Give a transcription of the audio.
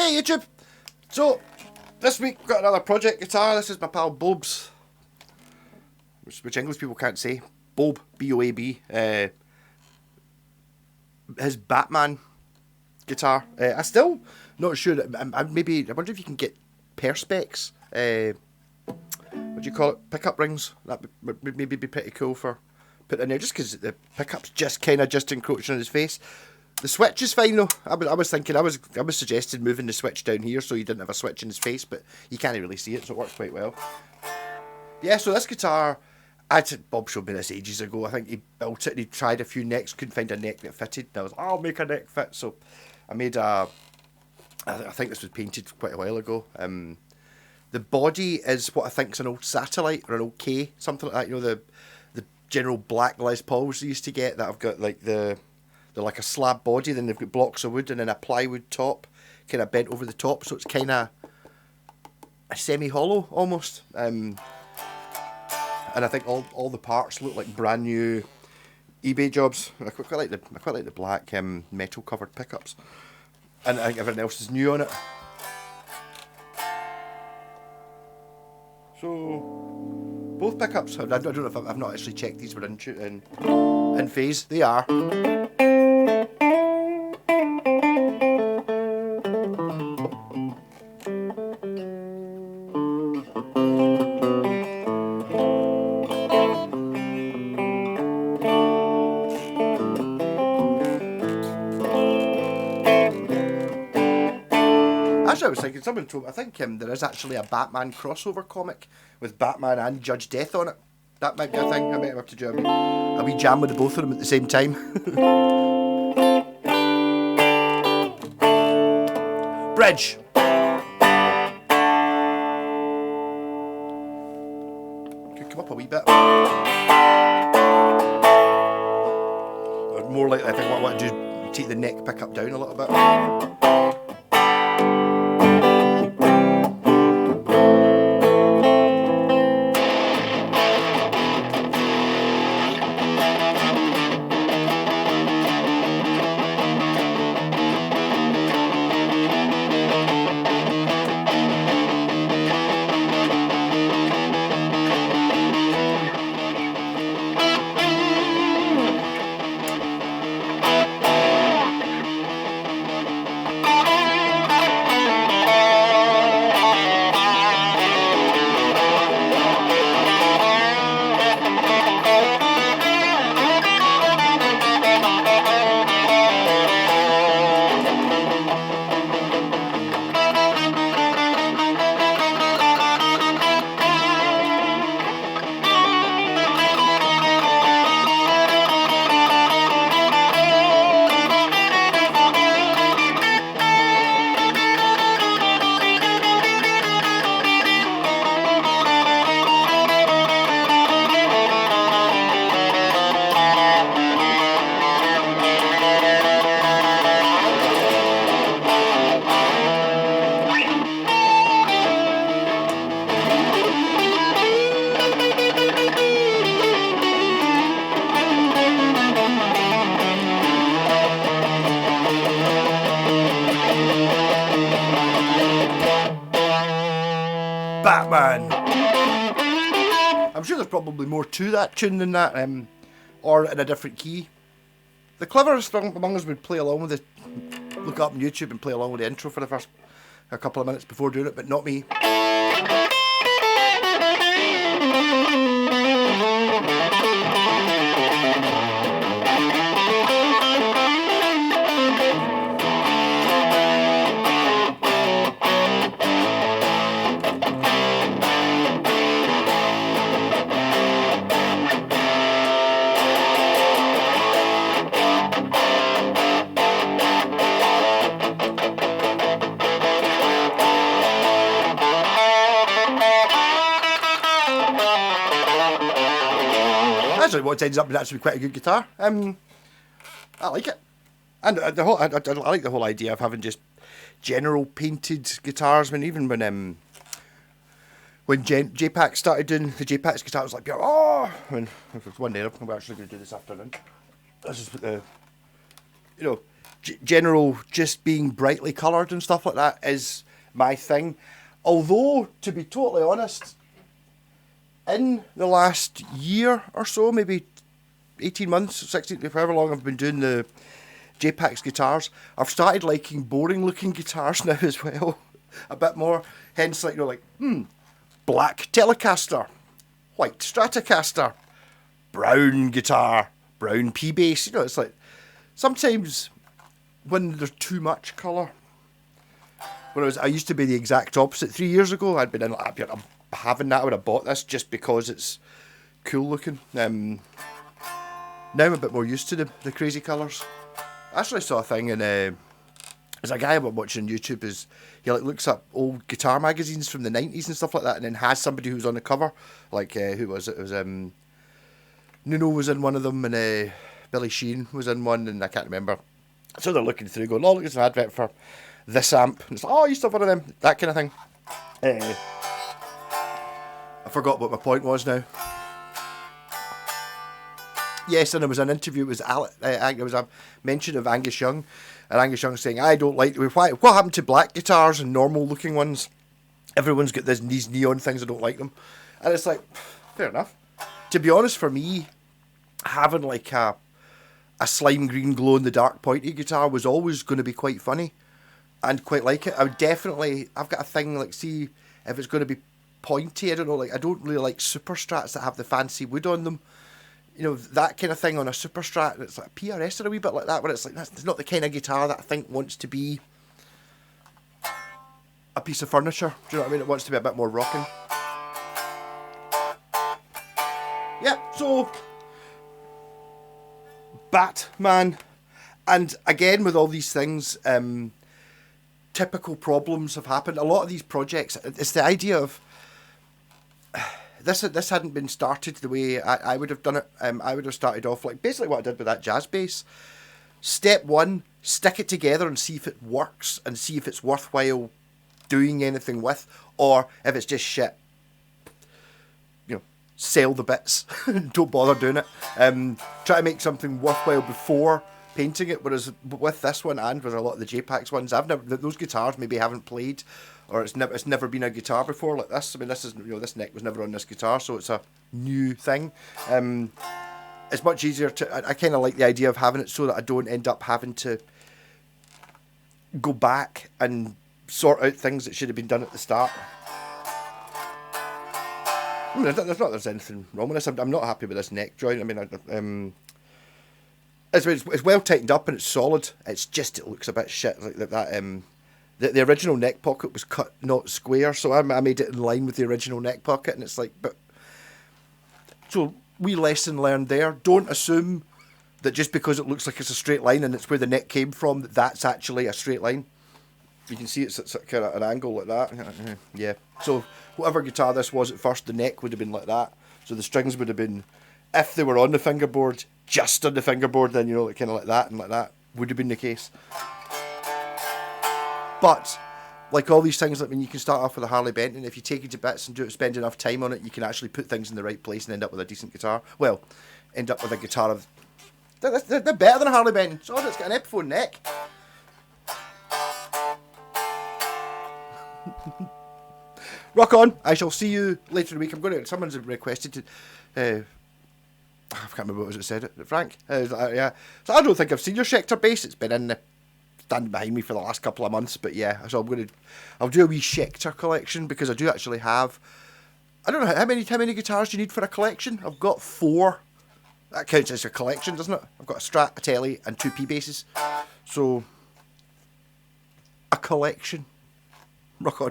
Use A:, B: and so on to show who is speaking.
A: Hey YouTube! So, this week we've got another project guitar. This is my pal Bob's, which English people can't say. Bob, B-O-A-B. His Batman guitar. I still not sure. I wonder if you can get perspex. What do you call it? Pickup rings. That would maybe be pretty cool for putting in there, just because the pickup's just kind of encroaching on his face. The switch is fine though. I was thinking, I was suggesting moving the switch down here so he didn't have a switch in his face, but you can't really see it, so it works quite well. Yeah, so this guitar, Bob showed me this ages ago. I think he built it and he tried a few necks, couldn't find a neck that fitted. And I was like, I'll make a neck fit. So I made I think this was painted quite a while ago. The body is what I think is an old Satellite or an old K, something like that. You know, the general black Les Pauls they used to get that have got like they're like a slab body, then they've got blocks of wood and then a plywood top, kind of bent over the top, so it's kind of a semi-hollow almost. And I think all the parts look like brand new eBay jobs. I quite like the black metal covered pickups, and I think everything else is new on it. So both pickups, I don't know if I've not actually checked these were in phase. They are. Actually, I was thinking, someone told me, I think there is actually a Batman crossover comic with Batman and Judge Death on it. That might be a thing. I might have to do a wee jam with the both of them at the same time. Bridge. Could come up a wee bit. Or more likely, I think what I want to do is take the neck pickup down a little bit. Batman. I'm sure there's probably more to that tune than that, or in a different key. The cleverest among us would play along with it, look up on YouTube and play along with the intro for the first a couple of minutes before doing it, but not me. Actually, what ends up being actually quite a good guitar. I like it, and I like the whole idea of having just general painted guitars. Even when J-Pack started doing the J-Pack's guitar, I was like, oh, and one day I'm actually going to do this afternoon. This is what general just being brightly coloured and stuff like that is my thing. Although, to be totally honest, in the last year or so, maybe 18 months, 16, however long I've been doing the JPAX guitars, I've started liking boring looking guitars now as well. A bit more. Hence, like, black Telecaster, white Stratocaster, brown guitar, brown P-bass. It's like, sometimes when there's too much colour. I used to be the exact opposite. 3 years ago, I'd been in like, I'm having that. I would have bought this just because it's cool looking. Now I'm a bit more used to the crazy colours. I actually saw a thing in there's a guy I'm watching on YouTube. He like looks up old guitar magazines from the 90s and stuff like that, and then has somebody who's on the cover. Like who was it? It was Nuno was in one of them, and Billy Sheehan was in one, and I can't remember. So they're looking through, going, "Oh, look, it's an advert for this amp." And it's like, "Oh, I used to have one of them," that kind of thing. I forgot what my point was now. Yes, and there was an interview. It was there was a mention of Angus Young, and Angus Young saying, "I don't like what happened to black guitars and normal looking ones. Everyone's got these neon things. I don't like them." And it's like, fair enough. To be honest, for me, having like a slime green glow in the dark pointy guitar was always going to be quite funny, and quite like it. I've got a thing like, see if it's going to be pointy. I don't know. Like I don't really like super strats that have the fancy wood on them. That kind of thing on a super strat. It's like a PRS or a wee bit like that, where it's like that's not the kind of guitar that I think wants to be a piece of furniture. Do you know what I mean? It wants to be a bit more rocking. Yeah, so Batman, and again with all these things, typical problems have happened. A lot of these projects, it's the idea of this hadn't been started the way I would have done it. I would have started off like basically what I did with that jazz bass. Step one, stick it together and see if it works and see if it's worthwhile doing anything with, or if it's just shit. Sell the bits. Don't bother doing it. Try to make something worthwhile before painting it. Whereas with this one and with a lot of the JPAX ones, those guitars maybe haven't played, or it's never been a guitar before like this. I mean, this is this neck was never on this guitar, so it's a new thing. It's much easier to. I kind of like the idea of having it so that I don't end up having to go back and sort out things that should have been done at the start. I mean, there's anything wrong with this. I'm not happy with this neck joint. I mean, it's well tightened up and it's solid. It's just it looks a bit shit like that. The original neck pocket was cut not square, so I made it in line with the original neck pocket, and it's like, but so wee lesson learned there. Don't assume that just because it looks like it's a straight line and it's where the neck came from, that's actually a straight line. You can see it's at kind of an angle like that. Yeah. So whatever guitar this was at first, the neck would have been like that. So the strings would have been, if they were on the fingerboard, just on the fingerboard, then like kind of like that and like that would have been the case. But like all these things, like when you can start off with a Harley Benton, if you take it to bits and spend enough time on it, you can actually put things in the right place and end up with a decent guitar. Well, end up with a guitar of they're better than a Harley Benton. So it's got an Epiphone neck. Rock on. I shall see you later in the week. Someone's requested to I can't remember what it said it, Frank. Yeah. So I don't think I've seen your Schecter bass. It's been in the stand behind me for the last couple of months, but yeah, so I'll do a wee Schecter collection because I do actually have, I don't know how many guitars do you need for a collection? I've got 4. That counts as a collection, doesn't it? I've got a Strat, a Tele, and 2 P basses. So a collection. Rock on.